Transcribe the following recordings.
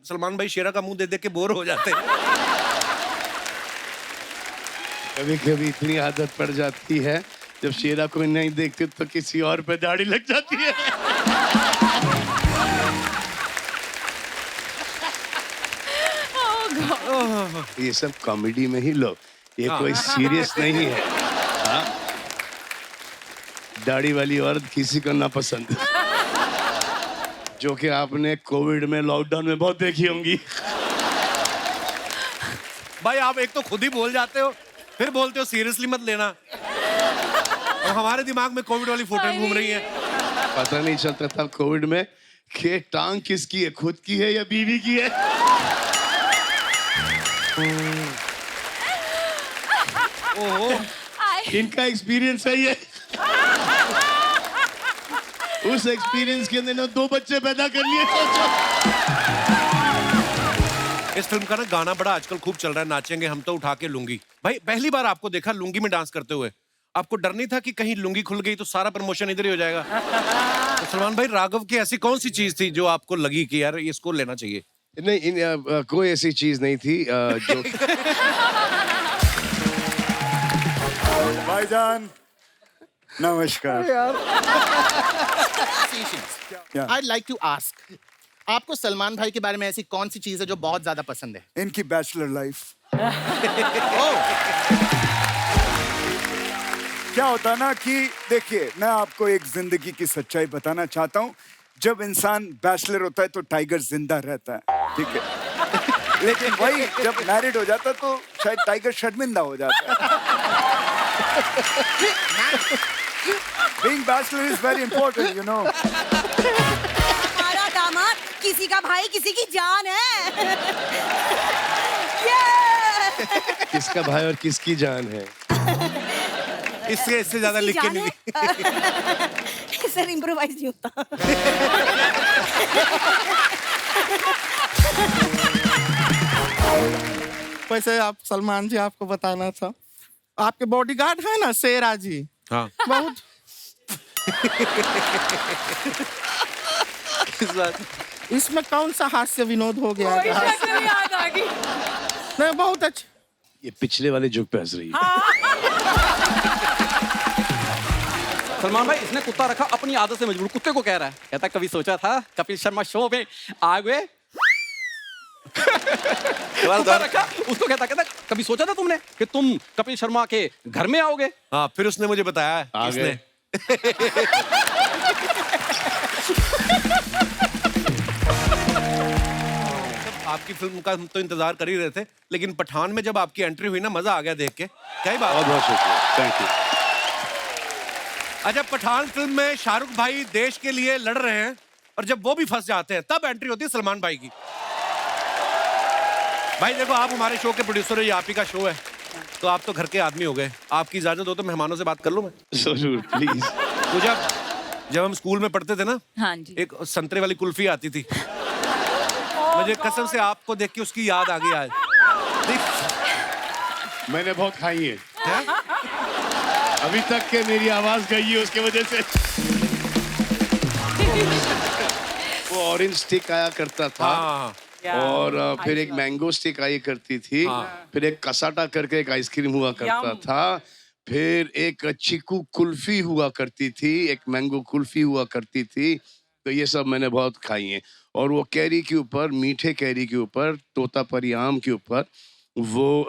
सलमान भाई शेरा का मुंह दे दे के बोर हो जाते हैं। कभी कभी इतनी आदत पड़ जाती है, जब शेरा को नहीं देखते तो किसी और पे दाढ़ी लग जाती है। ये सब कॉमेडी में ही लो, ये कोई सीरियस नहीं है। हाँ? दाढ़ी वाली औरत किसी को ना पसंद, जो कि आपने कोविड में लॉकडाउन में बहुत देखी होंगी। भाई आप एक तो खुद ही बोल जाते हो, फिर बोलते हो सीरियसली मत लेना, और हमारे दिमाग में कोविड वाली फोटो घूम रही है। पता नहीं चलता था कोविड में कि टांग किसकी है, खुद की है या बीवी की है। ओहो, इनका एक्सपीरियंस है ये। उस एक्सपीरियंस के अंदर इन्होंने 2 बच्चे पैदा कर लिए। सोचो। इस फिल्म का ना गाना बड़ा आजकल खूब चल रहा है, नाचेंगे हम तो उठा के लुंगी। भाई पहली बार आपको देखा लुंगी में डांस करते हुए, आपको डर नहीं था कि कहीं लुंगी खुल गई तो सारा प्रमोशन इधर ही हो जाएगा? तो सलमान भाई, राघव की ऐसी कौन सी चीज थी जो आपको लगी कि यार इसको लेना चाहिए? नहीं, कोई ऐसी चीज नहीं थी जो भाईजान नमस्कार। I'd like to ask, आपको सलमान भाई के बारे में ऐसी कौन सी चीज है जो बहुत ज्यादा पसंद है? इनकी बैचलर लाइफ। क्या होता ना कि देखिए, मैं आपको एक जिंदगी की सच्चाई बताना चाहता हूँ। जब इंसान बैचलर होता है तो टाइगर जिंदा रहता है, ठीक है। लेकिन वही जब मैरिड हो जाता है तो शायद टाइगर शर्मिंदा हो जाता है। Being bachelor is very important, you know. हमारा दामाद किसी का भाई किसी की जान है। किसका भाई और किसकी जान है। इससे ज्यादा लिख के नहीं। सर इम्प्रोवाइज नहीं होता। वैसे आप सलमान जी, आपको बताना था, आपके बॉडीगार्ड है ना शेरा जी, हाँ। बहुत किस बात? इसमें कौन सा हास्य विनोद हो गया? याद आ गई। नहीं, बहुत अच्छा। ये पिछले वाले जुग पे हंस रही है। सलमान भाई, इसने कुत्ता रखा अपनी आदत से मजबूर। कुत्ते को कह रहा है, कहता कभी सोचा था कपिल शर्मा शो में आ गए। कुत्ता रखा, उसको कहता कभी सोचा था तुमने कि तुम कपिल शर्मा के घर में आओगे? हाँ, फिर उसने मुझे बताया किसने। आपकी फिल्म का हम तो इंतजार कर ही रहे थे, लेकिन पठान में जब आपकी एंट्री हुई ना, मजा आ गया देख के। क्या ही बात है। बहुत शुक्रिया, थैंक यू। अच्छा, पठान फिल्म में शाहरुख भाई देश के लिए लड़ रहे हैं, और जब वो भी फंस जाते हैं तब एंट्री होती है सलमान भाई की। भाई देखो, आप हमारे शो के प्रोड्यूसर हो, ये आप ही का शो है, तो आप तो घर के आदमी हो गए। आपकी इजाजत हो तो मेहमानों से बात कर लूं मैं? जरूर, प्लीज। तो जब हम स्कूल में पढ़ते थे ना, हाँ जी। एक संतरे वाली कुल्फी आती थी। मुझे कसम से आपको देख के उसकी याद आ गई आज। मैंने बहुत खाई है। अभी तक के मेरी आवाज गई है उसके वजह से। वो ऑरेंज स्टिक आया करता था। हाँ। और फिर एक मैंगो स्टिक आई करती थी। फिर एक कसाटा करके एक आइसक्रीम हुआ करता था। फिर एक चीकू कुल्फी हुआ करती थी, एक मैंगो कुल्फी हुआ करती थी। तो ये सब मैंने बहुत खाई हैं। और वो कैरी के ऊपर, मीठे कैरी के ऊपर, तोतापरी आम के ऊपर वो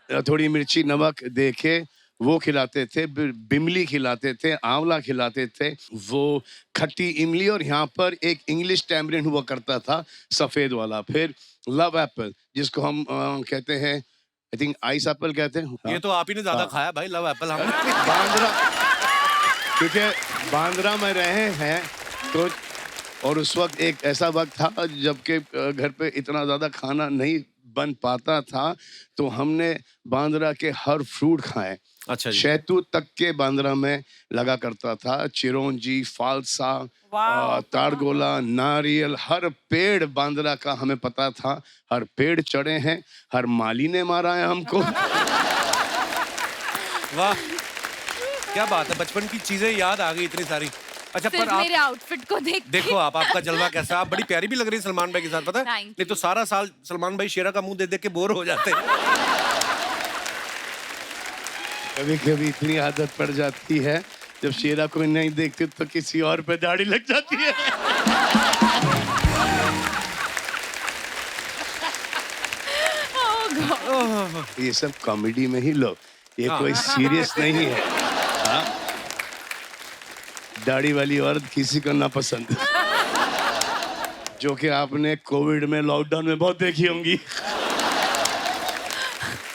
थोड़ी मिर्ची नमक दे के वो खिलाते थे। बिमली खिलाते थे, आंवला खिलाते थे, वो खट्टी इमली, और यहाँ पर एक इंग्लिश टैमरिन हुआ करता था सफेद वाला। फिर लव एप्पल, जिसको हम कहते हैं, आई थिंक आइस एप्पल कहते हैं। ये तो आप ही ने ज्यादा खाया भाई, लव एप्पल। हम बांद्रा, क्योंकि बांद्रा में रहे हैं तो, और उस वक्त एक ऐसा वक्त था जबकि घर पे इतना ज्यादा खाना नहीं बन पाता था, तो हमने बांद्रा के हर फ्रूट खाए। अच्छा जी। शहतूत तक के बांद्रा में लगा करता था। चिरौंजी, फालसा, तारगोला, नारियल, हर पेड़ बांद्रा का हमें पता था। हर पेड़ चढ़े हैं, हर माली ने मारा है हमको। वाह, क्या बात है, बचपन की चीजें याद आ गई इतनी सारी। अच्छा सिर्फ पर आप मेरे आउटफिट को देख के। देखो आप, आपका जलवा कैसा, आप बड़ी प्यारी भी लग रही है सलमान भाई के साथ, पता है? Thank नहीं तो सारा साल सलमान भाई शेरा का मुंह दे दे के बोर हो जाते हैं। कभी कभी इतनी आदत पड़ जाती है, जब शेरा को नहीं देखते तो किसी और पे दाढ़ी लग जाती है। ये सब कॉमेडी में ही लो, ये कोई सीरियस नहीं है। हाँ? दाढ़ी वाली औरत किसी को ना पसंद, जो कि आपने कोविड में, लॉकडाउन में बहुत देखी होंगी।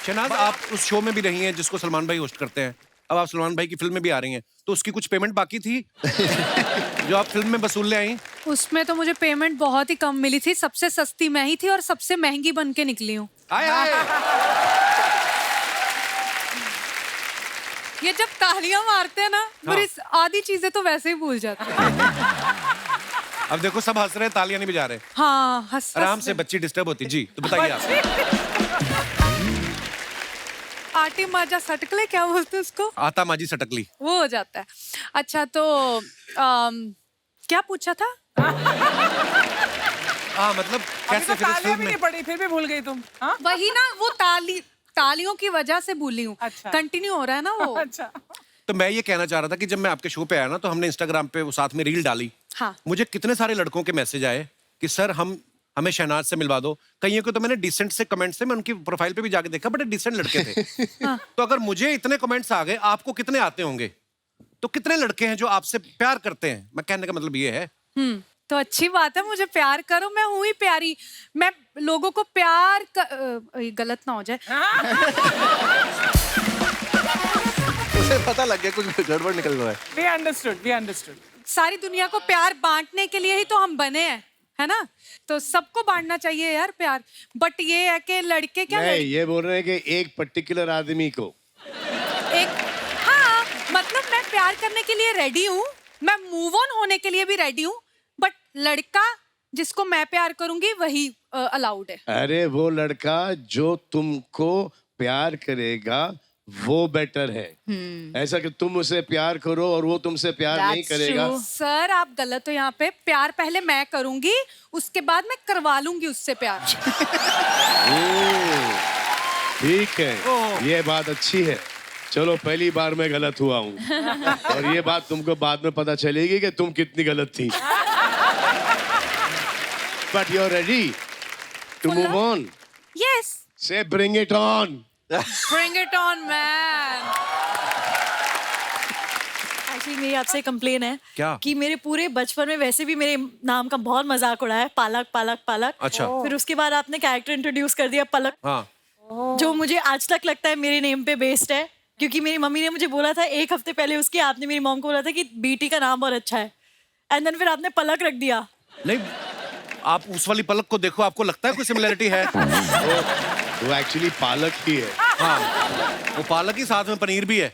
शहनाज, आप उस शो में भी रही हैं जिसको सलमान भाई होस्ट करते हैं, अब आप सलमान भाई की फिल्म में भी आ रही हैं, तो उसकी कुछ पेमेंट बाकी थी जो आप फिल्म में वसूल ले आई? उसमें तो मुझे पेमेंट बहुत ही कम मिली थी, सबसे सस्ती मैं ही थी और सबसे महंगी बन के निकली हूँ। आए आए। ये जब तालियां मारते हैं ना, मेरी आधी चीजें तो वैसे ही भूल जाती हैं। अब देखो सब हंस रहे हैं, तालियां नहीं बजा रहे। हाँ, हंस आराम से, बच्ची डिस्टर्ब होती। जी तो बताइए आप। आटी माजा सटकले क्या बोलते हैं उसको? आता माजी सटकली। वो हो जाता है। अच्छा तो क्या पूछा था? हाँ मतलब कैसे फिर इस फिल्म में? पड़ी फिर भी भूल गई तुम? हाँ? वही ना, वो तालियों की वजह से भूली हूँ। अच्छा। कंटिन्यू हो रहा है ना वो। अच्छा। तो मैं ये कहना चाह रहा था कि जब मैं आपके शो पे आया ना, तो हमने इंस्टाग्राम पे वो साथ में रील डाली। हाँ। मुझे कितने सारे लड़कों के मैसेज आए कि सर हमें शहनाज से मिलवा दो। कईयों को तो मैंने डिसेंट से कमेंट से, मैं उनकी प्रोफाइल पे भी जाके देखा, बड़े डिसेंट लड़के थे। तो अगर मुझे इतने कमेंट्स आ गए, आपको कितने आते होंगे? तो कितने लड़के हैं जो आपसे प्यार करते हैं? मैं कहने का मतलब ये है। तो अच्छी बात है, मुझे प्यार करो, मैं हूँ ही प्यारी। मैं लोगों को प्यार गलत ना हो जाए। उसे पता लग गया कुछ गड़बड़ निकल रहा है। We understood, we understood. सारी दुनिया को प्यार बांटने के लिए ही तो हम बने हैं, है ना? तो सबको बांटना चाहिए यार प्यार। बट ये है कि लड़के क्या नहीं, ये बोल रहे हैं कि एक पर्टिकुलर आदमी को। हाँ, मतलब मैं प्यार करने के लिए रेडी हूँ, मैं मूव ऑन होने के लिए भी रेडी हूँ, बट लड़का जिसको मैं प्यार करूंगी वही अलाउड है। अरे वो लड़का जो तुमको प्यार करेगा वो बेटर है। ऐसा कि तुम उसे प्यार करो और वो तुमसे प्यार नहीं करेगा। सर आप गलत हो यहाँ पे। प्यार पहले मैं करूंगी, उसके बाद मैं करवा लूंगी उससे प्यार। ठीक है, ये बात अच्छी है। चलो पहली बार मैं गलत हुआ हूँ और ये बात तुमको बाद में पता चलेगी कि तुम कितनी गलत थी। But you're ready to move on. Yes. Say bring it on. Bring it on, man. Actually मेरी आपसे कंप्लेन है क्या? कि मेरे पूरे बचपन में वैसे भी मेरे नाम का बहुत मजाक उड़ाया है, पालक पालक पालक। अच्छा। फिर उसके बाद आपने कैरेक्टर इंट्रोड्यूस कर दिया पलक, हाँ। जो मुझे आज तक लगता है मेरे नेम पे बेस्ड है, क्योंकि मेरी मम्मी ने मुझे बोला था 1 हफ्ते पहले उसकी, आपने मेरी मॉम को बोला था कि बेटी का नाम बहुत अच्छा है, एंड देन फिर आपने पलक रख दिया। नहीं, आप उस वाली पलक को देखो, आपको लगता है कोई सिमिलरिटी है? वो एक्चुअली पालक ही है। हाँ, वो पालक ही, साथ में पनीर भी है।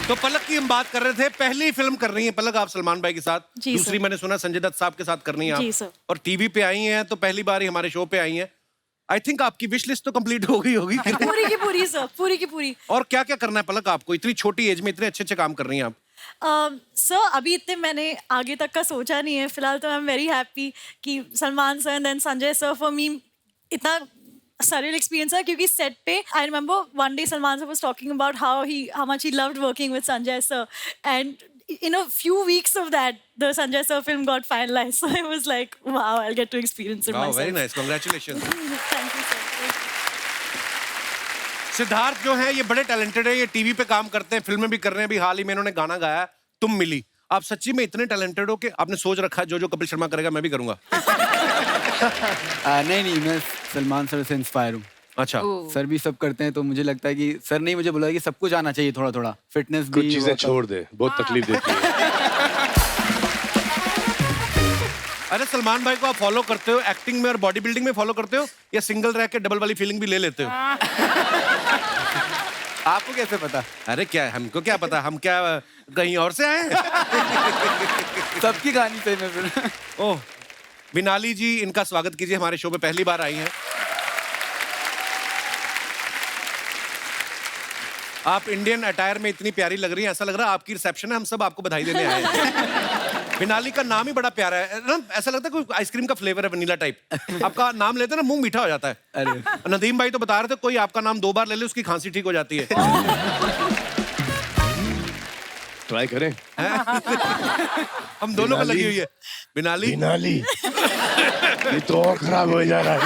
तो पलक की हम बात कर रहे थे। पहली फिल्म कर रही है पलक आप सलमान भाई के साथ। जी दूसरी सर। मैंने सुना संजय दत्त साहब के साथ करनी है जी आप। सर। और टीवी पे आई हैं, तो पहली बार ही हमारे शो पे आई हैं। आई थिंक आपकी विश लिस्ट तो कंप्लीट हो गई होगी। पूरी की पूरी सर, पूरी की पूरी। और क्या क्या करना है पलक आपको? इतनी छोटी एज में इतने अच्छे अच्छे काम कर रही हैं आप। सर अभी इतने मैंने आगे तक का सोचा नहीं है फिलहाल, तो आई एम वेरी हैप्पी कि Salman sir and then Sanjay sir, for me इतना surreal experience है, क्योंकि सेट पे I remember one day Salman sir was talking about how much he loved working with Sanjay sir, and in a few weeks of that the Sanjay sir film got finalized, so I was like wow, I'll get to experience it myself. Very nice, congratulations. Thank you sir. Siddharth जो है ये बड़े talented है, ये TV पे काम करते हैं, फिल्में भी कर रहे हैं। अभी हाल ही में इन्होंने गाना गाया तुम मिली। आप सच्ची में इतने टैलेंटेड हो कि आपने सोच रखा है जो कपिल शर्मा करेगा मैं भी करूंगा? नहीं, मैं सलमान सर से इंस्पायर हूँ। अच्छा। सर भी सब करते हैं, तो मुझे लगता है कि सर ने मुझे बोला कि सब कुछ आना चाहिए, थोड़ा थोड़ा फिटनेस भी। कुछ चीजें छोड़ दे, बहुत तकलीफ देती है। अरे सलमान भाई को आप फॉलो करते हो एक्टिंग में और बॉडी बिल्डिंग में फॉलो करते हो, या सिंगल रह के डबल वाली फीलिंग भी ले लेते हो? आपको कैसे पता? अरे क्या, हमको क्या पता, हम क्या कहीं और से आए हैं? सबकी कहानी सही में फिर। ओह, विनाली जी, इनका स्वागत कीजिए, हमारे शो पे पहली बार आई हैं। आप इंडियन अटायर में इतनी प्यारी लग रही हैं, ऐसा लग रहा है आपकी रिसेप्शन है, हम सब आपको बधाई देने आए हैं। बिनाली का नाम ही बड़ा प्यारा है ना, ऐसा लगता है कोई आइसक्रीम का फ्लेवर है, वनीला टाइप। आपका नाम लेते हैं ना मुंह मीठा हो जाता है। अरे नदीम भाई तो बता रहे थे कोई आपका नाम 2 बार ले ले उसकी खांसी ठीक हो जाती है। ट्राई करें। हम दोनों को लगी हुई है बिनाली। बिनाली ये तो और खराब हो जा रहा है।